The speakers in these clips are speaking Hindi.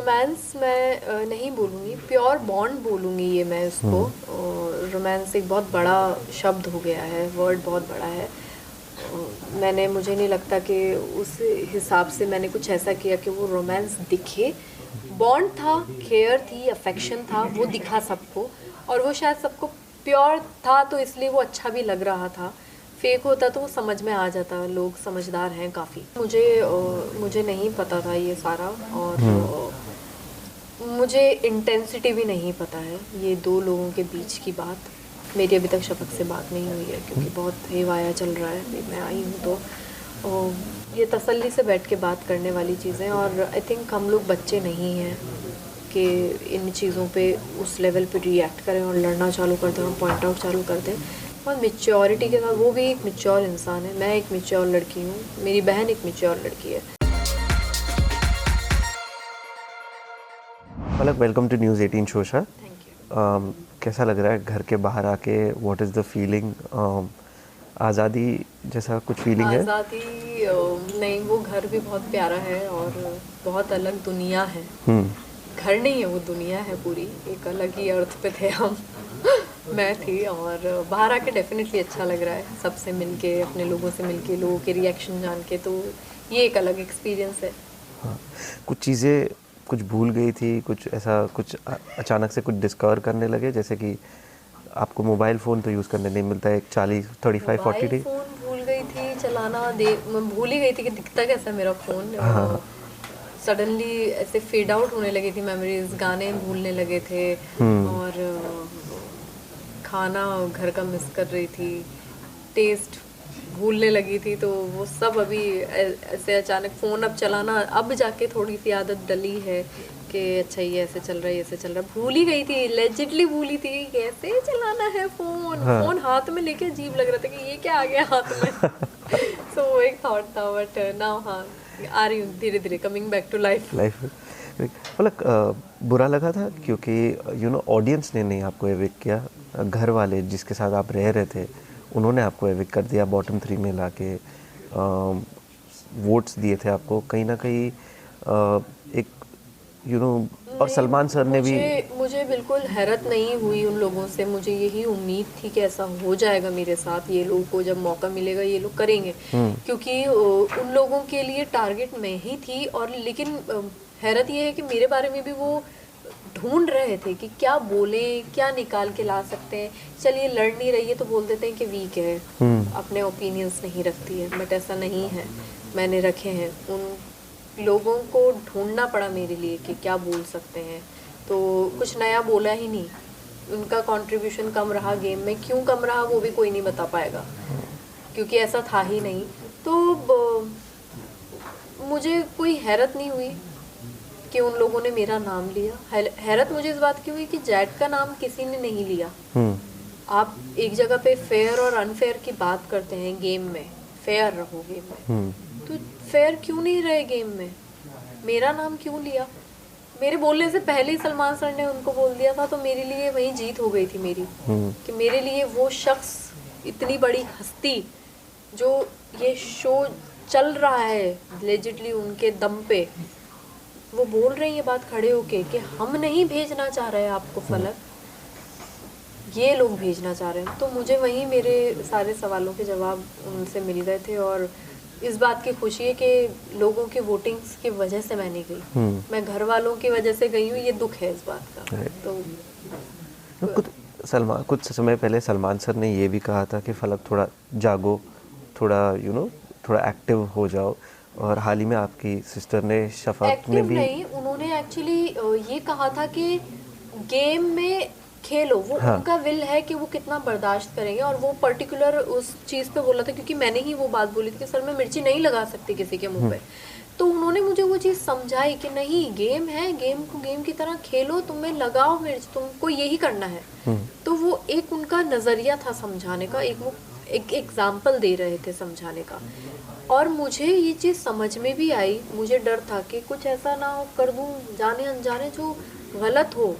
रोमांस मैं नहीं बोलूँगी, प्योर बॉन्ड बोलूँगी ये मैं इसको। रोमांस एक बहुत बड़ा शब्द हो गया है, वर्ड बहुत बड़ा है। मुझे नहीं लगता कि उस हिसाब से मैंने कुछ ऐसा किया कि वो रोमांस दिखे। बॉन्ड था, केयर थी, अफेक्शन था, वो दिखा सबको, और वो शायद सबको प्योर था, तो इसलिए वो अच्छा भी लग रहा था। फेक होता तो वो समझ में आ जाता, लोग समझदार हैं काफ़ी। मुझे नहीं पता था ये सारा, और मुझे इंटेंसिटी भी नहीं पता है ये दो लोगों के बीच की बात। मेरी अभी तक शफक से बात नहीं हुई है क्योंकि बहुत हेवाया चल रहा है। अभी मैं आई हूँ तो ये तसल्ली से बैठ के बात करने वाली चीज़ें, और आई थिंक हम लोग बच्चे नहीं हैं कि इन चीज़ों पे उस लेवल पे रिएक्ट करें और लड़ना चालू कर दें और पॉइंट आउट चालू कर दें। और मेच्योरिटी के साथ, वो भी एक मेच्योर इंसान है, मैं एक मेच्योर लड़की हूँ, मेरी बहन एक मेच्योर लड़की है। पलक, वेलकम टू न्यूज़ 18 शोशा। Thank you. कैसा लग रहा है घर के बाहर आके? What is the feeling? आज़ादी जैसा कुछ फीलिंग है? आज़ादी नहीं, वो घर भी बहुत प्यारा है और बहुत अलग दुनिया है। घर नहीं है, वो दुनिया है पूरी, एक अलग ही अर्थ पे थे हम मैं थी, और बाहर आके डेफिनेटली अच्छा लग रहा है, सबसे मिलके, अपने लोगों से मिलके, लोगों के रिएक्शन जान के, तो ये एक अलग एक्सपीरियंस है। हाँ, कुछ चीज़ें कुछ भूल गई थी, कुछ ऐसा, कुछ अचानक से कुछ डिस्कवर करने लगे, जैसे कि आपको मोबाइल फ़ोन तो यूज़ करने नहीं मिलता है 35-40 डे। फ़ोन भूल गई थी चलाना, मैं भूल ही गई थी कि दिखता कैसा मेरा फ़ोन। सडनली ऐसे फेड आउट होने लगी थी मेमोरीज, गाने भूलने लगे थे, और खाना घर का मिस कर रही थी, टेस्ट भूलने लगी थी, तो वो सब अभी ऐसे अचानक फ़ोन अब चलाना, अब जाके थोड़ी सी आदत डली है कि अच्छा ये ऐसे चल रहा है, ये ऐसे चल रहा है। भूल ही गई थी, लेजिटली भूली थी कैसे चलाना है फ़ोन। फ़ोन हाथ में लेके अजीब लग रहा था कि ये क्या आ गया हाथ में सो वो एक थॉट था, बट नाउ हाँ आ रही हूँ धीरे धीरे, कमिंग बैक टू लाइफ। मतलब बुरा लगा था क्योंकि ऑडियंस ने नहीं आपको एविक्ट किया, घर वाले जिसके साथ आप रह रहे थे उन्होंने आपको एविक्ट कर दिया, बॉटम 3 में लाके वोट्स दिए थे आपको, कहीं ना कहीं एक और सलमान सर ने भी। मुझे बिल्कुल हैरत नहीं हुई उन लोगों से, मुझे यही उम्मीद थी कि ऐसा हो जाएगा मेरे साथ, ये लोगों को जब मौका मिलेगा ये लोग करेंगे, क्योंकि उन लोगों के लिए टारगेट मैं ही थी। और लेकिन हैरत ये है कि मेरे बारे में भी वो ढूंढ रहे थे कि क्या बोले, क्या निकाल के ला सकते हैं। चलिए लड़ नहीं रही है तो बोल देते हैं कि वीक है, अपने ओपिनियंस नहीं रखती है, बट ऐसा नहीं है, मैंने रखे हैं। उन लोगों को ढूंढना पड़ा मेरे लिए कि क्या बोल सकते हैं, तो कुछ नया बोला ही नहीं। उनका कंट्रीब्यूशन कम रहा गेम में, क्यों कम रहा वो भी कोई नहीं बता पाएगा क्योंकि ऐसा था ही नहीं। तो मुझे कोई हैरत नहीं हुई कि उन लोगों ने मेरा नाम लिया। हैरत मुझे इस बात की हुई कि जैट का नाम किसी ने नहीं लिया। आप एक जगह पे फेयर और अनफेयर की बात करते हैं गेम में, फेयर रहो गेम में, तो फेयर क्यों नहीं रहे गेम में? मेरा नाम क्यों लिया? मेरे बोलने से पहले ही सलमान सर ने उनको बोल दिया था, तो मेरे लिए वही जीत हो गई थी मेरी, कि मेरे लिए वो शख्स, इतनी बड़ी हस्ती, जो ये शो चल रहा है लेजिटली उनके दम पे, वो बोल रही है बात खड़े होके कि हम नहीं भेजना चाह रहे आपको फलक, ये लोग भेजना चाह रहे हैं। तो मुझे वहीं मेरे सारे सवालों के जवाब उनसे मिल गए थे, और इस बात की खुशी है कि लोगों की वोटिंग्स की वजह से मैं नहीं गई, मैं घर वालों की वजह से गई हूँ, ये दुख है इस बात का। तो कुछ समय पहले सलमान सर ने ये भी कहा था कि फलक थोड़ा जागो, थोड़ा थोड़ा एक्टिव हो जाओ, और हाल ही में आपकी सिस्टर ने, शफाक ने भी नहीं, उन्होंने एक्चुअली ये कहा था कि गेम में खेलो, वो उनका विल है कि वो कितना बर्दाश्त करेंगे, और वो पर्टिकुलर उस चीज़ पे बोला था क्योंकि मैंने ही वो बात बोली थी कि सर मैं मिर्ची नहीं लगा सकती किसी के मुंह पे। तो उन्होंने मुझे वो चीज़ समझाई कि नहीं, गेम है, गेम को गेम की तरह खेलो, तुम्हें लगाओ मिर्च, तुमको यही करना है। तो वो एक उनका नज़रिया था समझाने का, एक एग्जाम्पल दे रहे थे समझाने का, और मुझे ये चीज़ समझ में भी आई। मुझे डर था कि कुछ ऐसा ना हो कर दूं जाने अनजाने जो गलत हो,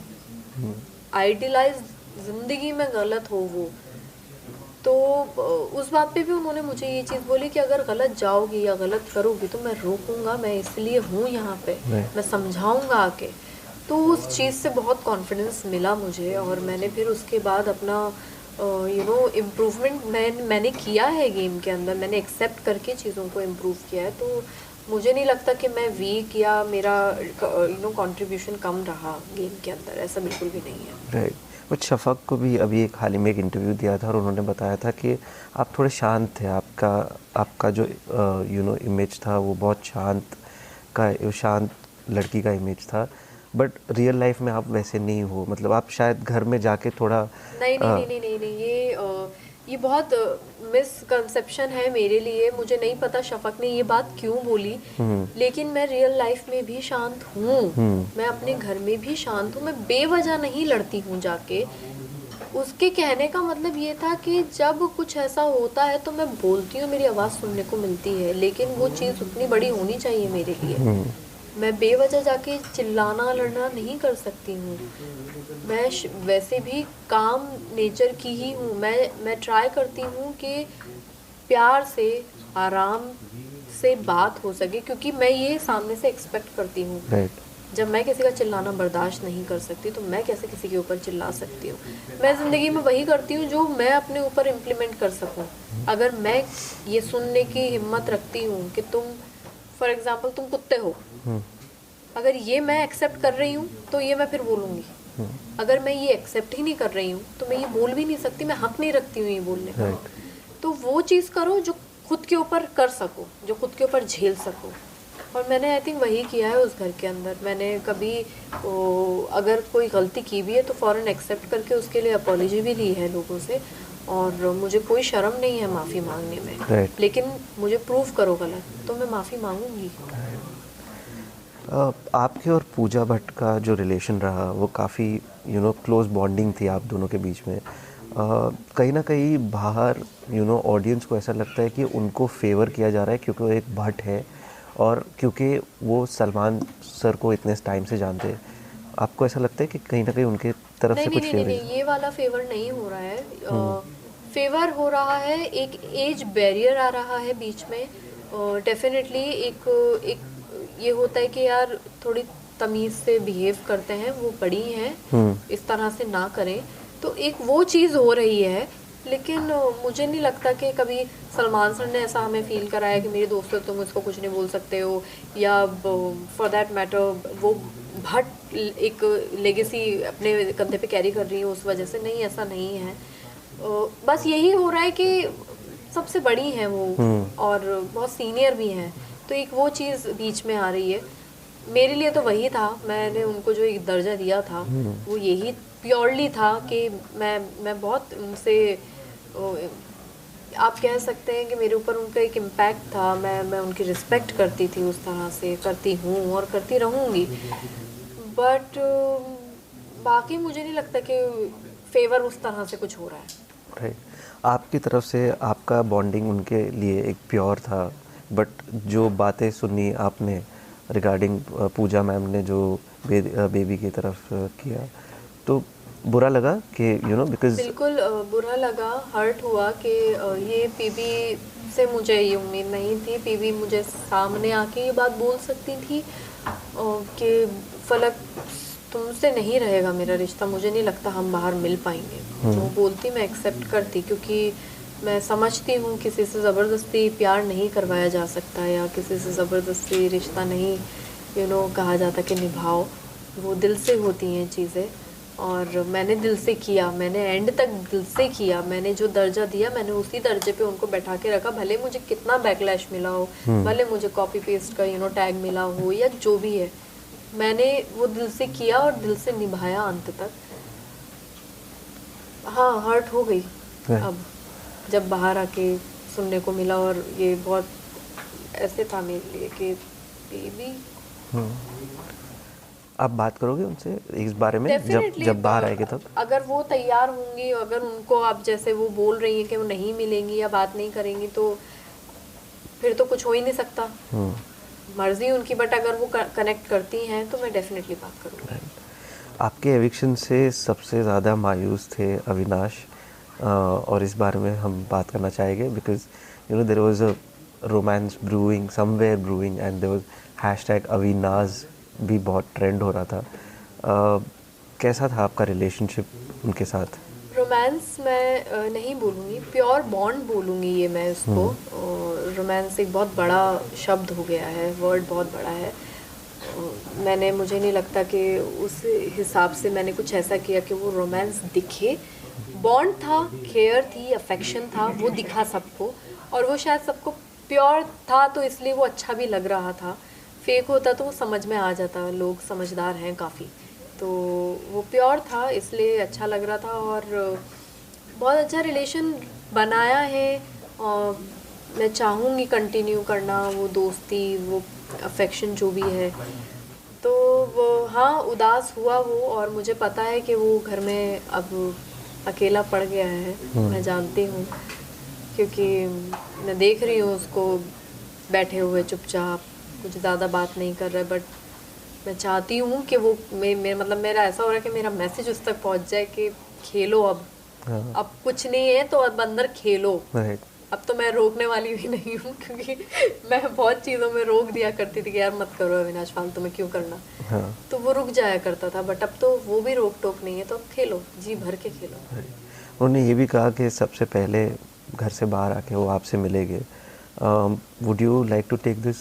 आइडियलाइज जिंदगी में गलत हो वो, तो उस बात पे भी उन्होंने मुझे ये चीज़ बोली कि अगर गलत जाओगी या गलत करोगी तो मैं रोकूंगा, मैं इसलिए हूँ यहाँ पे, मैं समझाऊंगा आके। तो उस चीज़ से बहुत कॉन्फिडेंस मिला मुझे, और मैंने फिर उसके बाद अपना इम्प्रूवमेंट मैंने किया है गेम के अंदर, मैंने एक्सेप्ट करके चीज़ों को इम्प्रूव किया है। तो मुझे नहीं लगता कि मैं वीक या मेरा कंट्रीब्यूशन कम रहा गेम के अंदर, ऐसा बिल्कुल भी नहीं है। राइट। बट शफक को भी अभी एक हाल ही में एक इंटरव्यू दिया था और उन्होंने बताया था कि आप थोड़े शांत थे, आपका जो इमेज था वो बहुत शांत लड़की का इमेज था, बट रियल लाइफ में आप वैसे नहीं हो। मतलब आप शायद घर में जाके थोड़ा नहीं, ये बहुत मिसकंसेप्शन है मेरे लिए। मुझे नहीं पता शफक ने ये बात क्यों बोली, लेकिन मैं रियल लाइफ में भी शांत हूँ, मैं अपने घर में भी शांत हूँ, मैं बेवजह नहीं लड़ती हूँ जाके। उसके कहने का मतलब ये था कि जब कुछ ऐसा होता है तो मैं बोलती हूँ, मेरी आवाज़ सुनने को मिलती है, लेकिन वो चीज़ उतनी बड़ी होनी चाहिए मेरे लिए। मैं बेवजह जाके चिल्लाना लड़ना नहीं कर सकती हूँ। मैं वैसे भी काम नेचर की ही हूँ। मैं ट्राई करती हूँ कि प्यार से, आराम से बात हो सके, क्योंकि मैं ये सामने से एक्सपेक्ट करती हूँ। जब मैं किसी का चिल्लाना बर्दाश्त नहीं कर सकती तो मैं कैसे किसी के ऊपर चिल्ला सकती हूँ। मैं ज़िंदगी में वही करती हूँ जो मैं अपने ऊपर इम्प्लीमेंट कर सकूँ। अगर मैं ये सुनने की हिम्मत रखती हूँ कि तुम फॉर एग्जाम्पल तुम कुत्ते हो, अगर ये मैं एक्सेप्ट कर रही हूँ तो ये मैं फिर बोलूँगी। अगर मैं ये एक्सेप्ट ही नहीं कर रही हूँ तो मैं ये बोल भी नहीं सकती, मैं हक नहीं रखती हूँ ये बोलने का। तो वो चीज़ करो जो खुद के ऊपर कर सको, जो खुद के ऊपर झेल सको। और मैंने आई थिंक वही किया है उस घर के अंदर। मैंने कभी अगर कोई गलती की भी है तो फ़ौरन एक्सेप्ट करके उसके लिए अपॉलॉजी भी ली है लोगों से, और मुझे कोई शर्म नहीं है माफ़ी मांगने में। लेकिन मुझे प्रूव करो गलत तो मैं माफ़ी मांगूंगी। आपके और पूजा भट्ट का जो रिलेशन रहा वो काफ़ी क्लोज बॉन्डिंग थी आप दोनों के बीच में। कहीं ना कहीं बाहर ऑडियंस को ऐसा लगता है कि उनको फेवर किया जा रहा है क्योंकि वो एक भट्ट है और क्योंकि वो सलमान सर को इतने टाइम से जानते हैं। आपको ऐसा लगता है कि कहीं ना कहीं उनके तरफ से कुछ फेवर? नहीं, ये वाला फेवर नहीं हो रहा है। फेवर हो रहा है, एक एज बैरियर आ रहा है बीच में। डेफिनेटली एक ये होता है कि यार थोड़ी तमीज़ से बिहेव करते हैं, वो बड़ी हैं, इस तरह से ना करें, तो एक वो चीज़ हो रही है। लेकिन मुझे नहीं लगता कि कभी सलमान सर ने ऐसा हमें फील कराया कि मेरे दोस्त हो तुम इसको कुछ नहीं बोल सकते हो, या फॉर दैट मैटर वो भट्ट एक लेगेसी अपने कंधे पे कैरी कर रही है उस वजह से। नहीं, ऐसा नहीं है। बस यही हो रहा है कि सबसे बड़ी हैं वो और बहुत सीनियर भी हैं, तो एक वो चीज़ बीच में आ रही है। मेरे लिए तो वही था, मैंने उनको जो एक दर्जा दिया था वो यही प्योरली था कि मैं बहुत उनसे, आप कह सकते हैं कि मेरे ऊपर उनका एक इम्पैक्ट था। मैं उनकी रिस्पेक्ट करती थी, उस तरह से करती हूँ और करती रहूँगी। बट बाकी मुझे नहीं लगता कि फेवर उस तरह से कुछ हो रहा है। राइट। आपकी तरफ से आपका बॉन्डिंग उनके लिए एक प्योर था, बट जो बातें सुनी आपने रिगार्डिंग पूजा मैम ने जो बेबी की तरफ किया तो बुरा लगा कि बिकॉज बिल्कुल बुरा लगा, हर्ट हुआ कि ये पीबी से मुझे ये उम्मीद नहीं थी। पीबी मुझे सामने आके ये बात बोल सकती थी कि फलक तुमसे नहीं रहेगा मेरा रिश्ता, मुझे नहीं लगता हम बाहर मिल पाएंगे। वो बोलती, मैं एक्सेप्ट करती, क्योंकि मैं समझती हूँ किसी से ज़बरदस्ती प्यार नहीं करवाया जा सकता, या किसी से ज़बरदस्ती रिश्ता नहीं कहा जाता कि निभाओ। वो दिल से होती हैं चीज़ें, और मैंने दिल से किया, मैंने एंड तक दिल से किया। मैंने जो दर्जा दिया मैंने उसी दर्जे पे उनको बैठा के रखा, भले मुझे कितना बैकलैश मिला हो, भले मुझे कॉपी पेस्ट का टैग मिला हो या जो भी है, मैंने वो दिल से किया और दिल से निभाया अंत तक। हाँ, हर्ट हो गई अब जब बाहर आके सुनने को मिला, और ये बहुत ऐसे था मेरे लिए कि बेबी। आप बात करोगे उनसे इस बारे में जब बाहर आएंगे तब? अगर वो तैयार होंगी, अगर उनको आप जैसे वो बोल रही हैं कि वो नहीं मिलेंगी या बात नहीं करेंगी, तो फिर तो कुछ हो ही नहीं सकता, मर्जी उनकी। बट अगर वो कनेक्ट करती हैं तो मैं डेफिनेटली बात करूँगी। आपके एविक्शन से सबसे ज़्यादा मायूस थे अविनाश, और इस बारे में हम बात करना चाहेंगे because you know there was a romance brewing somewhere brewing and there was hashtag अविनाज भी बहुत ट्रेंड हो रहा था। कैसा था आपका रिलेशनशिप उनके साथ? रोमांस मैं नहीं बोलूँगी, प्योर बॉन्ड बोलूँगी ये मैं उसको। रोमांस एक बहुत बड़ा शब्द हो गया है, वर्ड बहुत बड़ा है। मुझे नहीं लगता कि उस हिसाब से मैंने कुछ ऐसा किया कि वो रोमांस दिखे। बॉन्ड था, केयर थी, अफेक्शन था, वो दिखा सबको, और वो शायद सबको प्योर था, तो इसलिए वो अच्छा भी लग रहा था। फेक होता तो वो समझ में आ जाता, लोग समझदार हैं काफ़ी, तो वो प्योर था इसलिए अच्छा लग रहा था। और बहुत अच्छा रिलेशन बनाया है, और मैं चाहूँगी कंटिन्यू करना वो दोस्ती, वो अफेक्शन जो भी है। तो वो हाँ, उदास हुआ वो, और मुझे पता है कि वो घर में अब अकेला पड़ गया है, मैं जानती हूँ, क्योंकि मैं देख रही हूँ उसको बैठे हुए चुपचाप, कुछ ज़्यादा बात नहीं कर रहा है। बट मैं चाहती हूँ कि वो मतलब मेरा ऐसा हो रहा है कि मेरा मैसेज उस तक पहुँच जाए कि खेलो अब। अब कुछ नहीं है तो अब अंदर खेलो। अब तो मैं रोकने वाली भी नहीं हूँ, क्योंकि मैं बहुत चीज़ों में रोक दिया करती थी कि यार मत करो अविनाश, फालतू में क्यों करना। तो वो रुक जाया करता था, बट अब तो वो भी रोक टोक नहीं है, तो अब खेलो, जी भर के खेलो। उन्होंने ये भी कहा कि सबसे पहले घर से बाहर आके वो आपसे मिलेंगे। Would you like to take this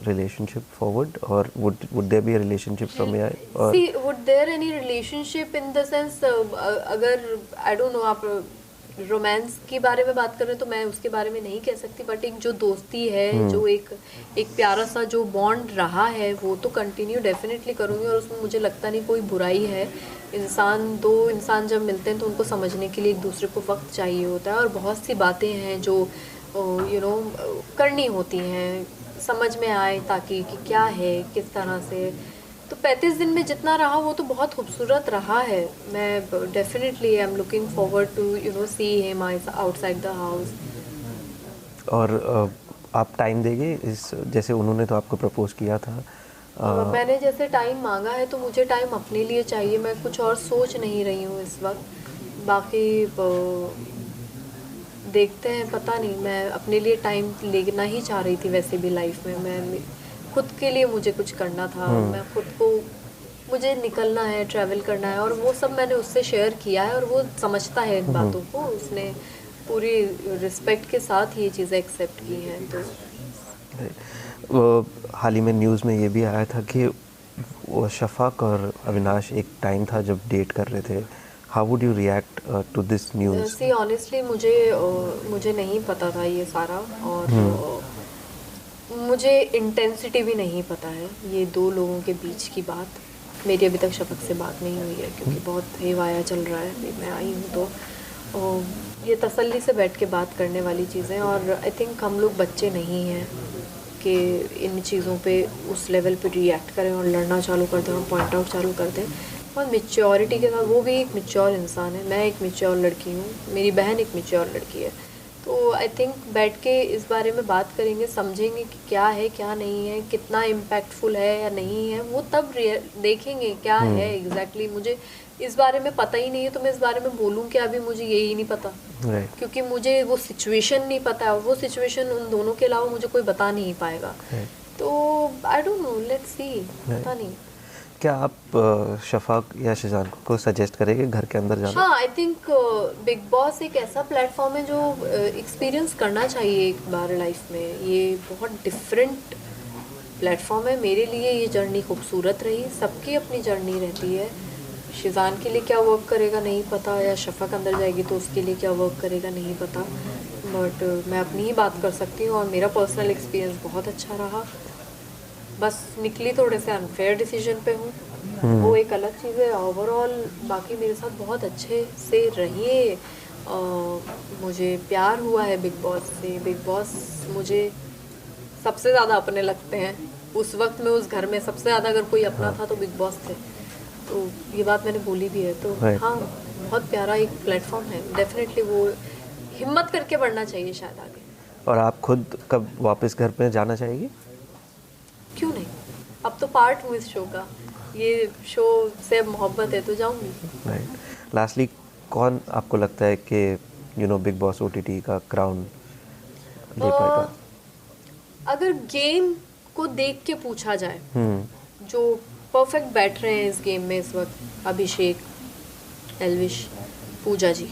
relationship forward, or would there be a relationship from here? Or See, would there any relationship in the sense, अगर I don't know आप रोमांस के बारे में बात कर रहे हैं तो मैं उसके बारे में नहीं कह सकती, बट एक जो दोस्ती है, जो एक प्यारा सा जो बॉन्ड रहा है, वो तो कंटिन्यू डेफिनेटली करूँगी, और उसमें मुझे लगता नहीं कोई बुराई है। दो इंसान जब मिलते हैं तो उनको समझने के लिए एक दूसरे को वक्त चाहिए होता है, और बहुत सी बातें हैं जो करनी होती हैं, समझ में आए ताकि कि क्या है, किस तरह से। तो 35 दिन में जितना रहा वो तो बहुत खूबसूरत रहा है। मैं definitely I am looking forward to see him outside the house. और आप टाइम देंगे इस, जैसे उन्होंने तो आपको प्रपोज किया था? मैंने जैसे टाइम मांगा है तो मुझे टाइम अपने लिए चाहिए, मैं कुछ और सोच नहीं रही हूँ इस वक्त। बाकी देखते हैं, पता नहीं, मैं अपने लिए टाइम लेना ही चाह रही थी वैसे भी लाइफ में। मैं खुद के लिए मुझे कुछ करना था, मैं खुद को, मुझे निकलना है, ट्रैवल करना है, और वो सब मैंने उससे शेयर किया है, और वो समझता है इन बातों को, उसने पूरी रिस्पेक्ट के साथ ये चीज़ें एक्सेप्ट की हैं। तो हाल ही में न्यूज़ में ये भी आया था कि वो शफाक और अविनाश एक टाइम था जब डेट कर रहे थे। How would you react to this news? See honestly मुझे नहीं पता था ये सारा, और मुझे इंटेंसिटी भी नहीं पता है ये दो लोगों के बीच की बात। मेरी अभी तक शफक से बात नहीं हुई है, क्योंकि बहुत हेवाया चल रहा है। अभी मैं आई हूँ तो ये तसल्ली से बैठ के बात करने वाली चीज़ें, और आई थिंक हम लोग बच्चे नहीं हैं कि इन चीज़ों पे उस लेवल पे रिएक्ट करें और लड़ना चालू कर दें और पॉइंट आउट चालू कर दें। और मेच्योरिटी के साथ, वो भी एक मेच्योर इंसान है, मैं एक मेच्योर लड़की हूँ, मेरी बहन एक मेच्योर लड़की है, तो आई थिंक बैठ के इस बारे में बात करेंगे, समझेंगे कि क्या है क्या नहीं है, कितना इम्पैक्टफुल है या नहीं है, वो तब देखेंगे क्या है एग्जैक्टली। मुझे इस बारे में पता ही नहीं है, तो मैं इस बारे में बोलूँ क्या, अभी मुझे यही नहीं पता, क्योंकि मुझे वो सिचुएशन नहीं पता है, वो सिचुएशन उन दोनों के अलावा मुझे कोई बता नहीं पाएगा। तो I don't know, let's see, पता नहीं। क्या आप शफाक या शिजान को सजेस्ट करेंगे घर के अंदर जाना? हाँ, आई थिंक बिग बॉस एक ऐसा प्लेटफॉर्म है जो एक्सपीरियंस करना चाहिए एक बार लाइफ में। ये बहुत डिफरेंट प्लेटफॉर्म है। मेरे लिए ये जर्नी खूबसूरत रही, सबकी अपनी जर्नी रहती है। शिजान के लिए क्या वर्क करेगा नहीं पता, या शफाक अंदर जाएगी तो उसके लिए क्या वर्क करेगा नहीं पता, बट मैं अपनी ही बात कर सकती हूँ, और मेरा पर्सनल एक्सपीरियंस बहुत अच्छा रहा। बस निकली थोड़े से अनफेयर डिसीजन पे हूँ, वो एक अलग चीज़ है। ओवरऑल बाकी मेरे साथ बहुत अच्छे से रहिए। मुझे प्यार हुआ है बिग बॉस से। बिग बॉस मुझे सबसे ज़्यादा अपने लगते हैं। उस वक्त में उस घर में सबसे ज़्यादा अगर कोई अपना था तो बिग बॉस थे, तो ये बात मैंने बोली भी है। तो हाँ, बहुत प्यारा एक प्लेटफॉर्म है, डेफिनेटली वो हिम्मत करके बढ़ना चाहिए शायद आगे। और आप खुद कब वापस घर पे जाना चाहेगी? क्यों नहीं, अब तो पार्ट हूँ इस शो का, ये शो से मोहब्बत है तो जाऊंगी। राइट। लास्टली कौन आपको लगता है कि बिग बॉस OTT का क्राउन ले पाएगा? अगर गेम को देख के पूछा जाए, जो परफेक्ट बैठ रहे हैं इस गेम में इस वक्त, अभिषेक, एल्विश, पूजा जी,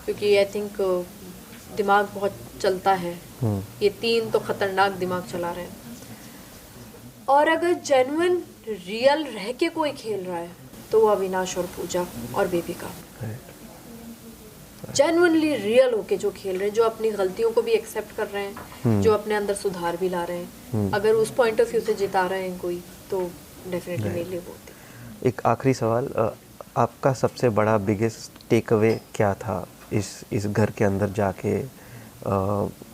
क्योंकि आई थिंक दिमाग बहुत चलता है। ये 3 तो खतरनाक दिमाग चला रहे हैं। और अगर जेन्युइन रियल रह के कोई खेल रहा है तो वो अविनाश और पूजा और बेबिका, जेन्युइनली रियल होके जो खेल रहे हैं, जो अपनी गलतियों को भी एक्सेप्ट कर रहे हैं, जो अपने अंदर सुधार भी ला रहे हैं। अगर उस पॉइंट ऑफ व्यू से जिता रहे हैं कोई, तो डेफिनेटली मेरे लिए वो होती। एक आखिरी सवाल, आपका सबसे बड़ा बिगेस्ट टेक अवे क्या था इस घर के अंदर जाके?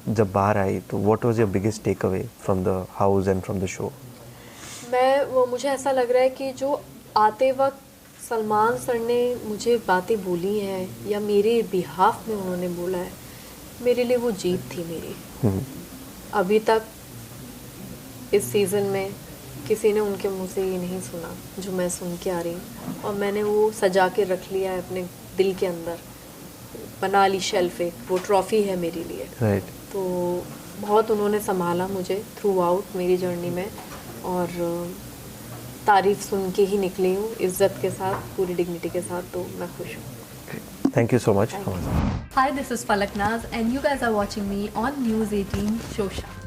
जब बाहर आई तो what was your biggest take away from the house and from the show? मुझे ऐसा लग रहा है कि जो आते वक्त सलमान सर ने मुझे बातें बोली हैं या मेरे बिहाफ में उन्होंने बोला है, मेरे लिए वो जीत थी मेरी। अभी तक इस सीज़न में किसी ने उनके मुंह से ये नहीं सुना जो मैं सुन के आ रही हूँ, और मैंने वो सजा के रख लिया है अपने दिल के अंदर, बना ली शेल्फ, एक वो ट्रॉफी है मेरे लिए। राइट। तो बहुत उन्होंने संभाला मुझे थ्रू आउट मेरी जर्नी में, और तारीफ सुन के ही निकली हूँ इज्जत के साथ, पूरी डिग्निटी के साथ, तो मैं खुश हूँ। Thank you so much. Hi, this is Falak Naz and you guys are watching me on News 18 Shosha.